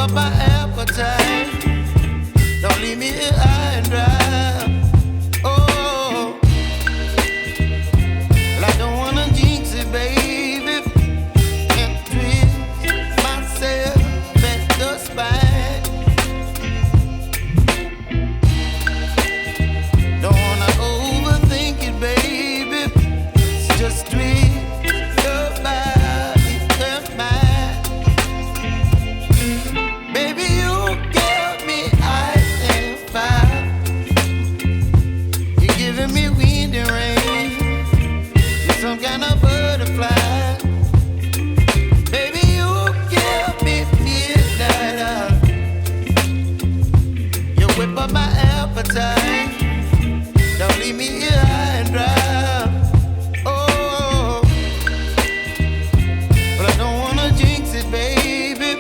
up my appetite. Don't leave me here high and dry. Oh, well, I don't wanna jinx it, baby, and twist myself at the spine. Don't wanna overthink it, baby. It's just twist your body and mine. Baby, you give me ice and fire. You're giving me wind and rain. You're some kind of butterfly. Baby, you give me midnight. You whip up my appetite. Don't leave me here high and dry. Oh, but I don't wanna jinx it, baby.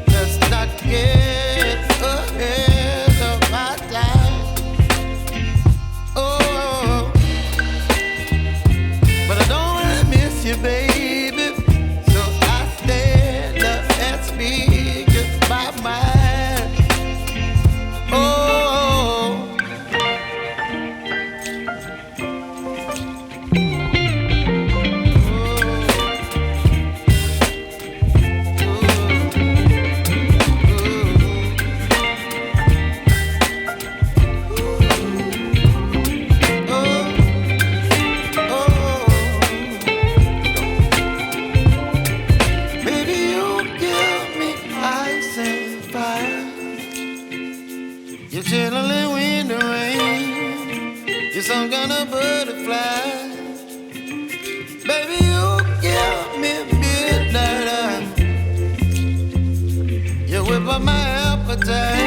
Let's not get ahead of my time. Oh, but I don't wanna miss you, baby. So I stand up and speak my mind. Oh. Baby, you give me ice and fire. You're chilling wind and rain. You're some kind of butterfly. Baby, you give me midnight. You whip up my appetite.